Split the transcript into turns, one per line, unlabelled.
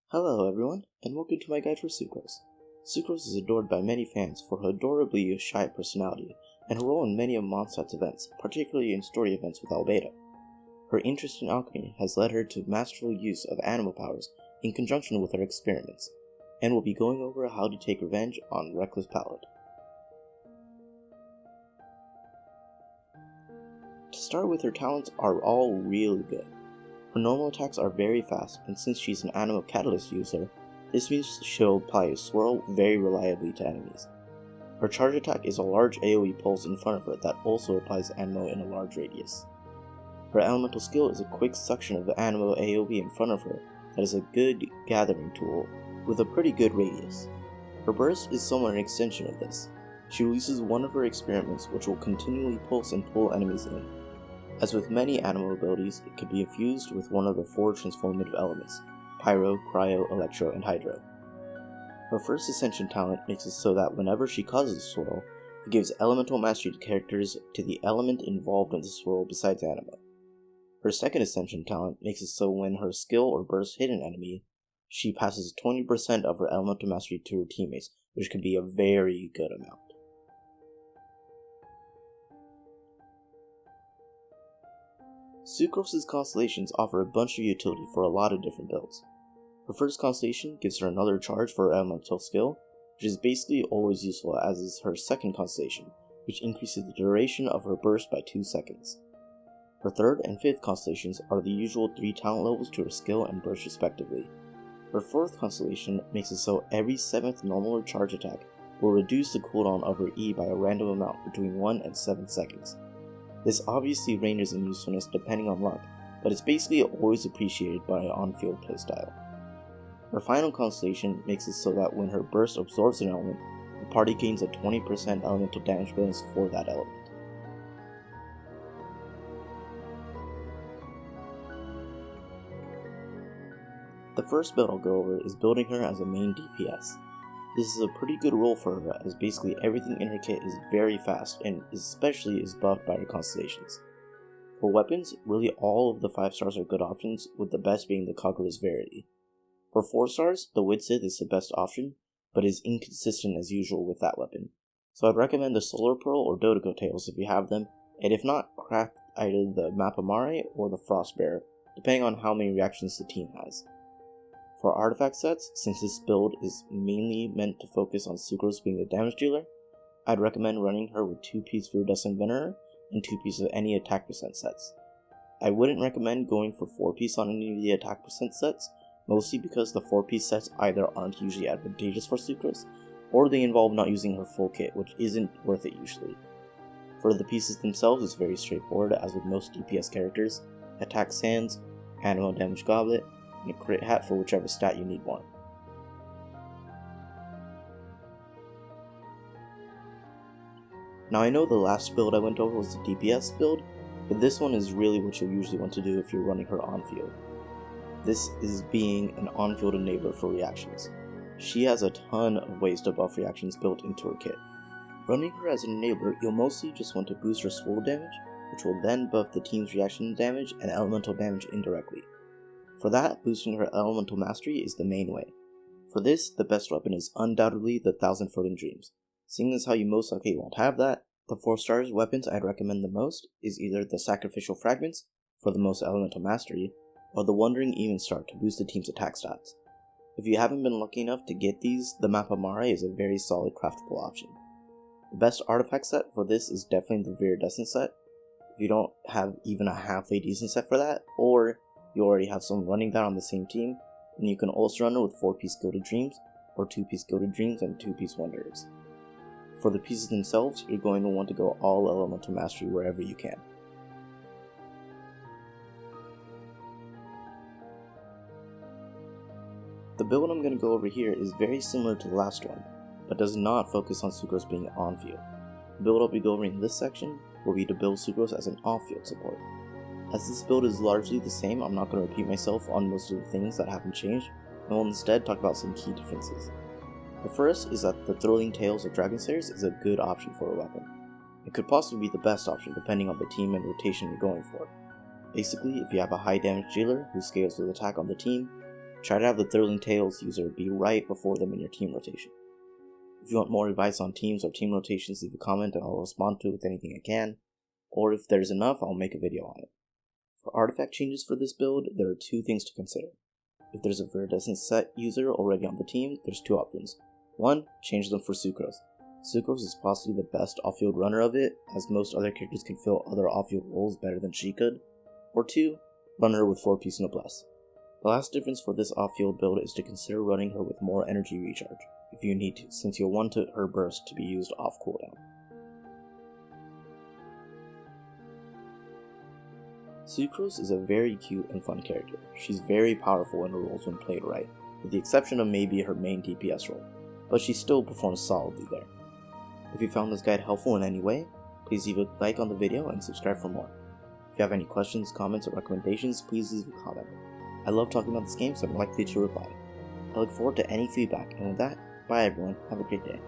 Hello everyone, and welcome to my guide for Sucrose. Sucrose is adored by many fans for her adorably shy personality and her role in many of Mondstadt's events, particularly in story events with Albedo. Her interest in alchemy has led her to masterful use of animal powers in conjunction with her experiments, and we'll be going over how to take revenge on Reckless Palate. To start with, her talents are all really good. Her normal attacks are very fast, and since she's an animal catalyst user, this means she'll apply a swirl very reliably to enemies. Her charge attack is a large AoE pulse in front of her that also applies ammo in a large radius. Her elemental skill is a quick suction of the ammo AoE in front of her that is a good gathering tool with a pretty good radius. Her burst is somewhat an extension of this. She releases one of her experiments which will continually pulse and pull enemies in. As with many animal abilities, it can be infused with one of the four transformative elements: Pyro, Cryo, Electro, and Hydro. Her first Ascension talent makes it so that whenever she causes a swirl, it gives elemental mastery to characters to the element involved in the swirl besides anima. Her second Ascension talent makes it so when her skill or burst hit an enemy, she passes 20% of her elemental mastery to her teammates, which can be a very good amount. Sucrose's Constellations offer a bunch of utility for a lot of different builds. Her first Constellation gives her another charge for her elemental skill, which is basically always useful, as is her second Constellation, which increases the duration of her burst by 2 seconds. Her third and fifth Constellations are the usual 3 talent levels to her skill and burst respectively. Her fourth Constellation makes it so every 7th normal or charge attack will reduce the cooldown of her E by a random amount between 1 and 7 seconds. This obviously ranges in usefulness depending on luck, but it's basically always appreciated by an on-field playstyle. Her final Constellation makes it so that when her burst absorbs an element, the party gains a 20% elemental damage bonus for that element. The first build I'll go over is building her as a main DPS. This is a pretty good role for her, as basically everything in her kit is very fast and especially is buffed by her Constellations. For weapons, really all of the 5 stars are good options, with the best being the Kagura's Verity. For 4 stars, the Wood Scythe is the best option, but is inconsistent as usual with that weapon. So I'd recommend the Solar Pearl or Dodico Tails if you have them, and if not, craft either the Mapamare or the Frostbearer, depending on how many reactions the team has. For artifact sets, since this build is mainly meant to focus on Sucrose being the damage dealer, I'd recommend running her with 2-piece Viridescent Venerer and 2-piece of any attack percent sets. I wouldn't recommend going for 4-piece on any of the attack percent sets, mostly because the 4-piece sets either aren't usually advantageous for Sucrose, or they involve not using her full kit, which isn't worth it usually. For the pieces themselves, it's very straightforward, as with most DPS characters: attack sands, animal damage goblet, and a crit hat for whichever stat you need more. Now I know the last build I went over was the DPS build, but this one is really what you'll usually want to do if you're running her on-field. This is being an on-field enabler for reactions. She has a ton of ways to buff reactions built into her kit. Running her as an enabler, you'll mostly just want to boost her swirl damage, which will then buff the team's reaction damage and elemental damage indirectly. For that, boosting her elemental mastery is the main way. For this, the best weapon is undoubtedly the 1000 Foot Dreams. Seeing as how you most likely won't have that, the 4 stars weapons I'd recommend the most is either the Sacrificial Fragments for the most elemental mastery, or the Wandering Even Star to boost the team's attack stats. If you haven't been lucky enough to get these, the Mapamare is a very solid craftable option. The best artifact set for this is definitely the Viridescent set. If you don't have even a halfway decent set for that, or you already have someone running that on the same team, then you can also run it with 4-piece Gilded Dreams, or 2-piece Gilded Dreams and 2-piece Wanderers. For the pieces themselves, you're going to want to go all elemental mastery wherever you can. The build I'm going to go over here is very similar to the last one, but does not focus on Sucrose being on-field. The build I'll be going over in this section will be to build Sucrose as an off-field support. As this build is largely the same, I'm not going to repeat myself on most of the things that haven't changed, and will instead talk about some key differences. The first is that the Thrilling Tales of Dragon Slayers is a good option for a weapon. It could possibly be the best option depending on the team and rotation you're going for. Basically, if you have a high damage dealer who scales with attack on the team, Try to have the Thrilling Tales user be right before them in your team rotation. If you want more advice on teams or team rotations, leave a comment and I'll respond to it with anything I can, or if there's enough, I'll make a video on it. For artifact changes for this build, there are 2 things to consider. If there's a Viridescent set user already on the team, there's 2 options. 1. Change them for Sucrose. Sucrose is possibly the best off-field runner of it, as most other characters can fill other off-field roles better than she could. Or 2. Run her with 4-piece noblesse. The last difference for this off-field build is to consider running her with more energy recharge, if you need to, since you'll want her burst to be used off cooldown. Sucrose is a very cute and fun character. She's very powerful in her roles when played right, with the exception of maybe her main DPS role, but she still performs solidly there. If you found this guide helpful in any way, please leave a like on the video and subscribe for more. If you have any questions, comments, or recommendations, please leave a comment. I love talking about this game, so I'm likely to reply. I look forward to any feedback, and with that, bye everyone, have a great day.